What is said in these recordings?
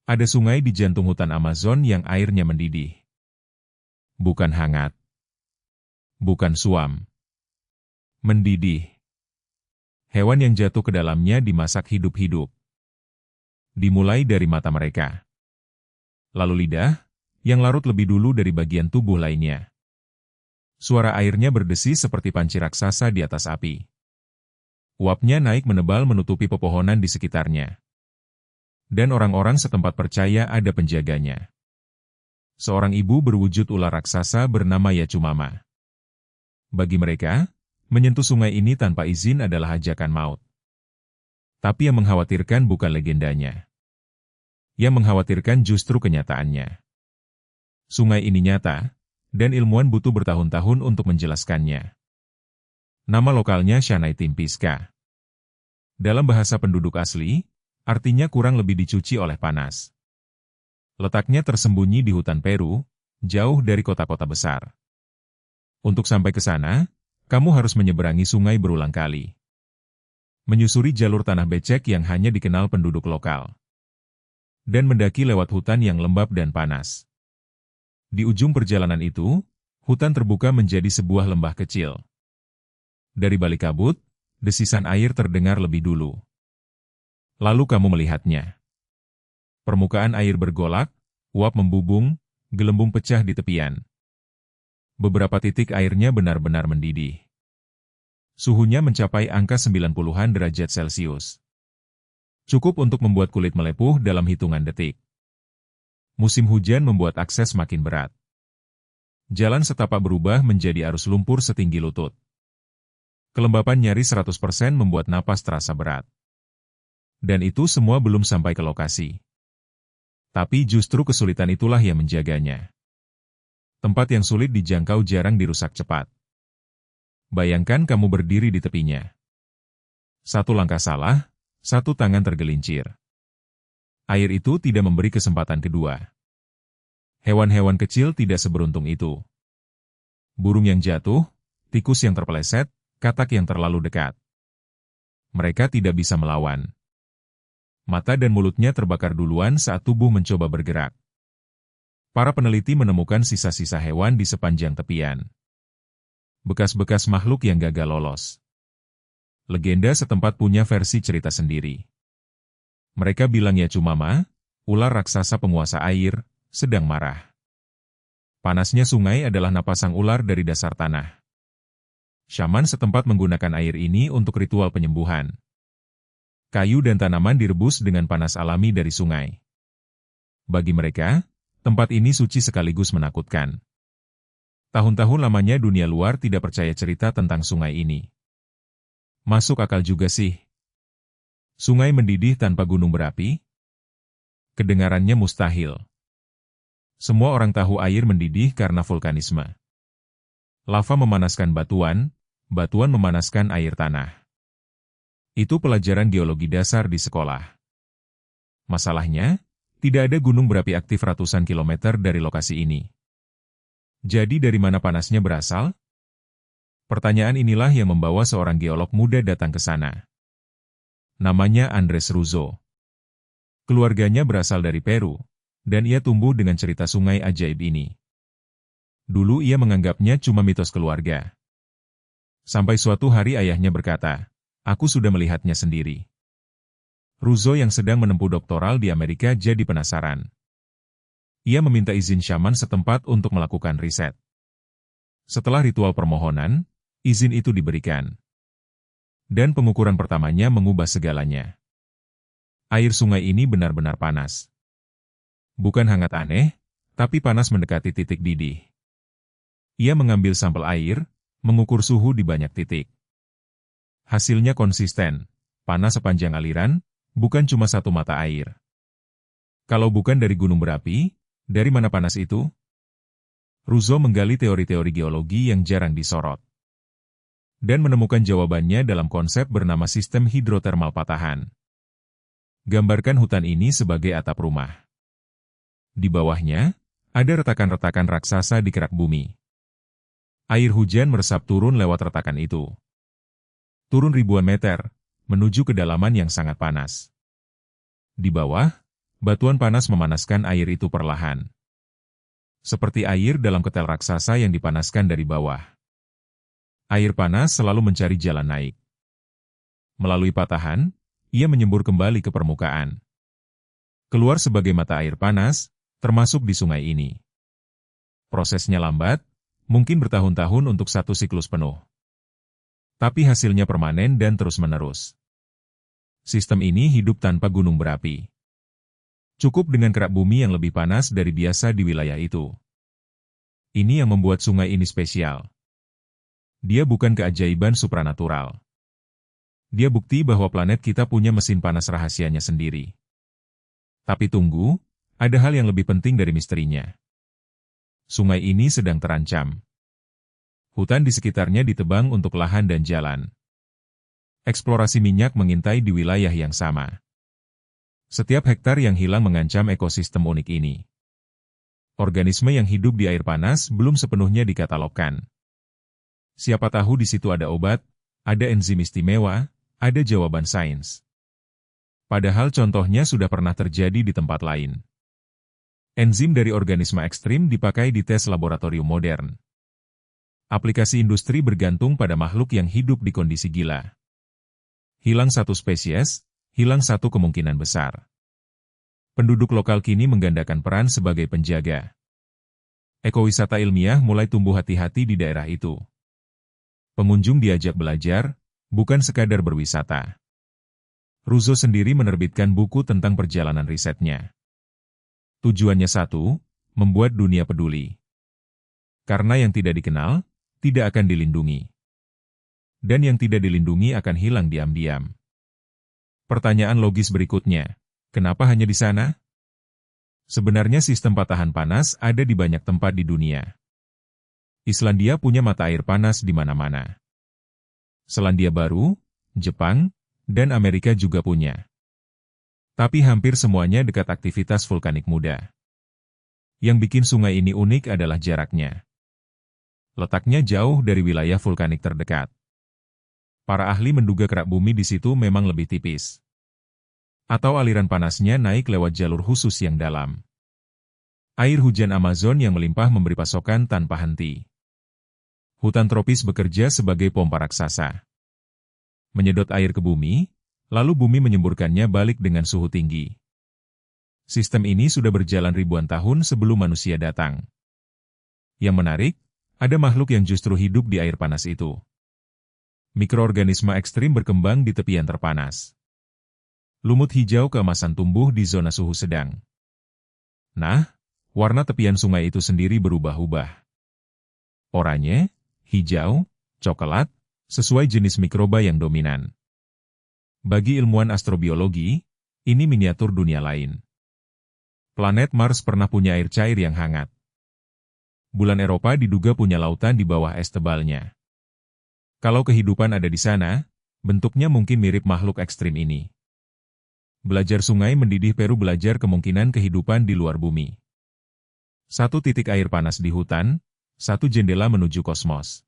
Ada sungai di jantung hutan Amazon yang airnya mendidih. Bukan hangat. Bukan suam. Mendidih. Hewan yang jatuh ke dalamnya dimasak hidup-hidup. Dimulai dari mata mereka. Lalu lidah, yang larut lebih dulu dari bagian tubuh lainnya. Suara airnya berdesi seperti panci raksasa di atas api. Uapnya naik menebal menutupi pepohonan di sekitarnya. Dan orang-orang setempat percaya ada penjaganya. Seorang ibu berwujud ular raksasa bernama Yacumama. Bagi mereka, menyentuh sungai ini tanpa izin adalah ajakan maut. Tapi yang mengkhawatirkan bukan legendanya. Yang mengkhawatirkan justru kenyataannya. Sungai ini nyata, dan ilmuwan butuh bertahun-tahun untuk menjelaskannya. Nama lokalnya Shanai Timpiska. Dalam bahasa penduduk asli, artinya kurang lebih dicuci oleh panas. Letaknya tersembunyi di hutan Peru, jauh dari kota-kota besar. Untuk sampai ke sana, kamu harus menyeberangi sungai berulang kali. Menyusuri jalur tanah becek yang hanya dikenal penduduk lokal. Dan mendaki lewat hutan yang lembab dan panas. Di ujung perjalanan itu, hutan terbuka menjadi sebuah lembah kecil. Dari balik kabut, desisan air terdengar lebih dulu. Lalu kamu melihatnya. Permukaan air bergolak, uap membubung, gelembung pecah di tepian. Beberapa titik airnya benar-benar mendidih. Suhunya mencapai angka 90-an derajat Celcius. Cukup untuk membuat kulit melepuh dalam hitungan detik. Musim hujan membuat akses makin berat. Jalan setapak berubah menjadi arus lumpur setinggi lutut. Kelembapan nyaris 100% membuat napas terasa berat. Dan itu semua belum sampai ke lokasi. Tapi justru kesulitan itulah yang menjaganya. Tempat yang sulit dijangkau jarang dirusak cepat. Bayangkan kamu berdiri di tepinya. Satu langkah salah, satu tangan tergelincir. Air itu tidak memberi kesempatan kedua. Hewan-hewan kecil tidak seberuntung itu. Burung yang jatuh, tikus yang terpeleset, katak yang terlalu dekat. Mereka tidak bisa melawan. Mata dan mulutnya terbakar duluan saat tubuh mencoba bergerak. Para peneliti menemukan sisa-sisa hewan di sepanjang tepian. Bekas-bekas makhluk yang gagal lolos. Legenda setempat punya versi cerita sendiri. Mereka bilang Yacumama, ular raksasa penguasa air, sedang marah. Panasnya sungai adalah napas sang ular dari dasar tanah. Syaman setempat menggunakan air ini untuk ritual penyembuhan. Kayu dan tanaman direbus dengan panas alami dari sungai. Bagi mereka, tempat ini suci sekaligus menakutkan. Tahun-tahun lamanya dunia luar tidak percaya cerita tentang sungai ini. Masuk akal juga sih. Sungai mendidih tanpa gunung berapi? Kedengarannya mustahil. Semua orang tahu air mendidih karena vulkanisme. Lava memanaskan batuan, batuan memanaskan air tanah. Itu pelajaran geologi dasar di sekolah. Masalahnya, tidak ada gunung berapi aktif ratusan kilometer dari lokasi ini. Jadi dari mana panasnya berasal? Pertanyaan inilah yang membawa seorang geolog muda datang ke sana. Namanya Andres Ruzo. Keluarganya berasal dari Peru, dan ia tumbuh dengan cerita sungai ajaib ini. Dulu ia menganggapnya cuma mitos keluarga. Sampai suatu hari ayahnya berkata, "Aku sudah melihatnya sendiri." Ruzo yang sedang menempuh doktoral di Amerika jadi penasaran. Ia meminta izin syaman setempat untuk melakukan riset. Setelah ritual permohonan, izin itu diberikan. Dan pengukuran pertamanya mengubah segalanya. Air sungai ini benar-benar panas. Bukan hangat aneh, tapi panas mendekati titik didih. Ia mengambil sampel air, mengukur suhu di banyak titik. Hasilnya konsisten, panas sepanjang aliran, bukan cuma satu mata air. Kalau bukan dari gunung berapi, dari mana panas itu? Ruzo menggali teori-teori geologi yang jarang disorot. Dan menemukan jawabannya dalam konsep bernama sistem hidrotermal patahan. Gambarkan hutan ini sebagai atap rumah. Di bawahnya, ada retakan-retakan raksasa di kerak bumi. Air hujan meresap turun lewat retakan itu. Turun ribuan meter, menuju kedalaman yang sangat panas. Di bawah, Batuan panas memanaskan air itu perlahan. Seperti air dalam ketel raksasa yang dipanaskan dari bawah. Air panas selalu mencari jalan naik. Melalui patahan, ia menyembur kembali ke permukaan. Keluar sebagai mata air panas, termasuk di sungai ini. Prosesnya lambat, mungkin bertahun-tahun untuk satu siklus penuh. Tapi hasilnya permanen dan terus-menerus. Sistem ini hidup tanpa gunung berapi. Cukup dengan kerak bumi yang lebih panas dari biasa di wilayah itu. Ini yang membuat sungai ini spesial. Dia bukan keajaiban supranatural. Dia bukti bahwa planet kita punya mesin panas rahasianya sendiri. Tapi tunggu, ada hal yang lebih penting dari misterinya. Sungai ini sedang terancam. Hutan di sekitarnya ditebang untuk lahan dan jalan. Eksplorasi minyak mengintai di wilayah yang sama. Setiap hektar yang hilang mengancam ekosistem unik ini. Organisme yang hidup di air panas belum sepenuhnya dikatalogkan. Siapa tahu di situ ada obat, ada enzim istimewa, ada jawaban sains. Padahal contohnya sudah pernah terjadi di tempat lain. Enzim dari organisme ekstrim dipakai di tes laboratorium modern. Aplikasi industri bergantung pada makhluk yang hidup di kondisi gila. Hilang satu spesies, hilang satu kemungkinan besar. Penduduk lokal kini menggandakan peran sebagai penjaga. Ekowisata ilmiah mulai tumbuh hati-hati di daerah itu. Pengunjung diajak belajar, bukan sekadar berwisata. Russo sendiri menerbitkan buku tentang perjalanan risetnya. Tujuannya satu, membuat dunia peduli. Karena yang tidak dikenal, tidak akan dilindungi. Dan yang tidak dilindungi akan hilang diam-diam. Pertanyaan logis berikutnya, kenapa hanya di sana? Sebenarnya sistem patahan panas ada di banyak tempat di dunia. Islandia punya mata air panas di mana-mana. Selandia Baru, Jepang, dan Amerika juga punya. Tapi hampir semuanya dekat aktivitas vulkanik muda. Yang bikin sungai ini unik adalah jaraknya. Letaknya jauh dari wilayah vulkanik terdekat. Para ahli menduga kerak bumi di situ memang lebih tipis. Atau aliran panasnya naik lewat jalur khusus yang dalam. Air hujan Amazon yang melimpah memberi pasokan tanpa henti. Hutan tropis bekerja sebagai pompa raksasa. Menyedot air ke bumi, lalu bumi menyemburkannya balik dengan suhu tinggi. Sistem ini sudah berjalan ribuan tahun sebelum manusia datang. Yang menarik, ada makhluk yang justru hidup di air panas itu. Mikroorganisme ekstrim berkembang di tepian terpanas. Lumut hijau keemasan tumbuh di zona suhu sedang. Nah, warna tepian sungai itu sendiri berubah-ubah. Oranye, hijau, coklat, sesuai jenis mikroba yang dominan. Bagi ilmuwan astrobiologi, ini miniatur dunia lain. Planet Mars pernah punya air cair yang hangat. Bulan Eropa diduga punya lautan di bawah es tebalnya. Kalau kehidupan ada di sana, bentuknya mungkin mirip makhluk ekstrim ini. Belajar sungai mendidih Peru belajar kemungkinan kehidupan di luar bumi. Satu titik air panas di hutan, satu jendela menuju kosmos.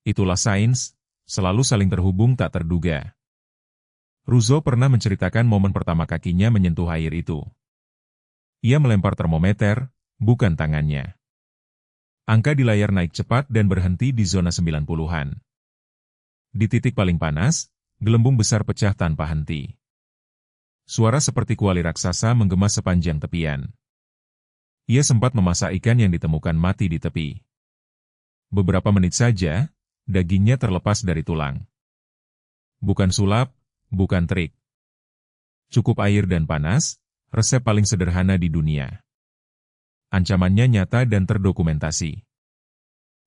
Itulah sains, selalu saling terhubung tak terduga. Russo pernah menceritakan momen pertama kakinya menyentuh air itu. Ia melempar termometer, bukan tangannya. Angka di layar naik cepat dan berhenti di zona 90-an. Di titik paling panas, gelembung besar pecah tanpa henti. Suara seperti kuali raksasa menggema sepanjang tepian. Ia sempat memasak ikan yang ditemukan mati di tepi. Beberapa menit saja, dagingnya terlepas dari tulang. Bukan sulap, bukan trik. Cukup air dan panas, resep paling sederhana di dunia. Ancamannya nyata dan terdokumentasi.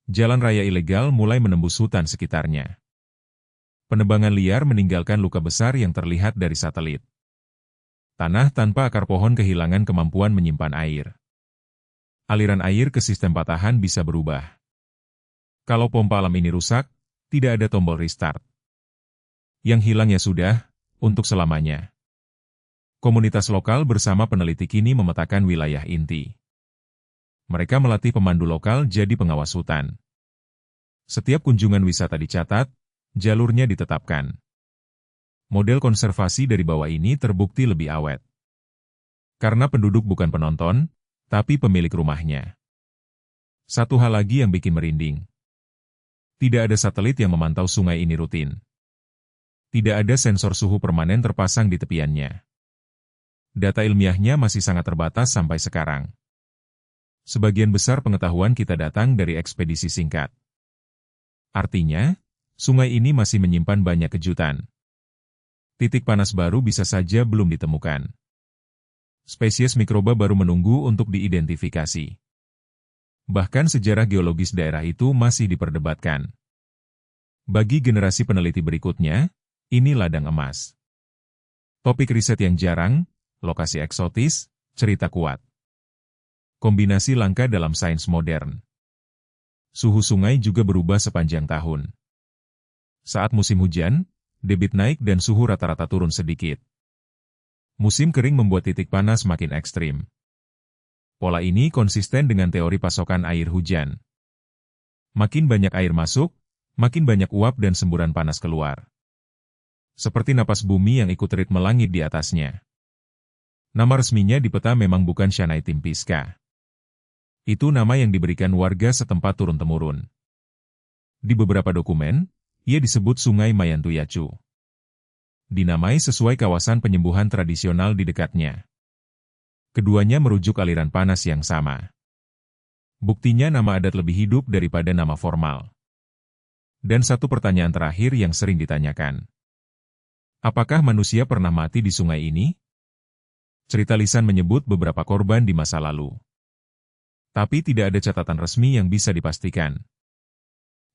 Jalan raya ilegal mulai menembus hutan sekitarnya. Penebangan liar meninggalkan luka besar yang terlihat dari satelit. Tanah tanpa akar pohon kehilangan kemampuan menyimpan air. Aliran air ke sistem patahan bisa berubah. Kalau pompa alam ini rusak, tidak ada tombol restart. Yang hilang ya sudah, untuk selamanya. Komunitas lokal bersama peneliti kini memetakan wilayah inti. Mereka melatih pemandu lokal jadi pengawas hutan. Setiap kunjungan wisata dicatat, jalurnya ditetapkan. Model konservasi dari bawah ini terbukti lebih awet. Karena penduduk bukan penonton, tapi pemilik rumahnya. Satu hal lagi yang bikin merinding. Tidak ada satelit yang memantau sungai ini rutin. Tidak ada sensor suhu permanen terpasang di tepiannya. Data ilmiahnya masih sangat terbatas sampai sekarang. Sebagian besar pengetahuan kita datang dari ekspedisi singkat. Artinya, sungai ini masih menyimpan banyak kejutan. Titik panas baru bisa saja belum ditemukan. Spesies mikroba baru menunggu untuk diidentifikasi. Bahkan sejarah geologis daerah itu masih diperdebatkan. Bagi generasi peneliti berikutnya, ini ladang emas. Topik riset yang jarang, lokasi eksotis, cerita kuat. Kombinasi langka dalam sains modern. Suhu sungai juga berubah sepanjang tahun. Saat musim hujan, debit naik dan suhu rata-rata turun sedikit. Musim kering membuat titik panas makin ekstrim. Pola ini konsisten dengan teori pasokan air hujan. Makin banyak air masuk, makin banyak uap dan semburan panas keluar. Seperti napas bumi yang ikut ritme langit di atasnya. Nama resminya di peta memang bukan Shanai Timpiska. Itu nama yang diberikan warga setempat turun-temurun. Di beberapa dokumen, ia disebut Sungai Mayantuyacu. Dinamai sesuai kawasan penyembuhan tradisional di dekatnya. Keduanya merujuk aliran panas yang sama. Buktinya nama adat lebih hidup daripada nama formal. Dan satu pertanyaan terakhir yang sering ditanyakan. Apakah manusia pernah mati di sungai ini? Cerita lisan menyebut beberapa korban di masa lalu. Tapi tidak ada catatan resmi yang bisa dipastikan.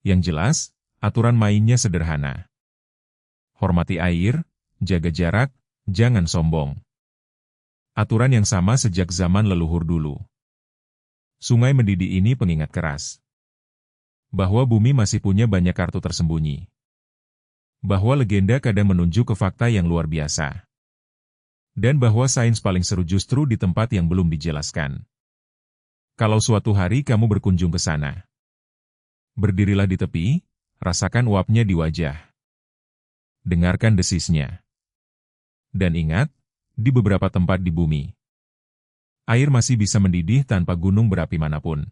Yang jelas, aturan mainnya sederhana. Hormati air, jaga jarak, jangan sombong. Aturan yang sama sejak zaman leluhur dulu. Sungai mendidih ini pengingat keras. Bahwa bumi masih punya banyak kartu tersembunyi. Bahwa legenda kadang menunjuk ke fakta yang luar biasa. Dan bahwa sains paling seru justru di tempat yang belum dijelaskan. Kalau suatu hari kamu berkunjung ke sana, berdirilah di tepi, rasakan uapnya di wajah. Dengarkan desisnya. Dan ingat, di beberapa tempat di bumi, air masih bisa mendidih tanpa gunung berapi manapun.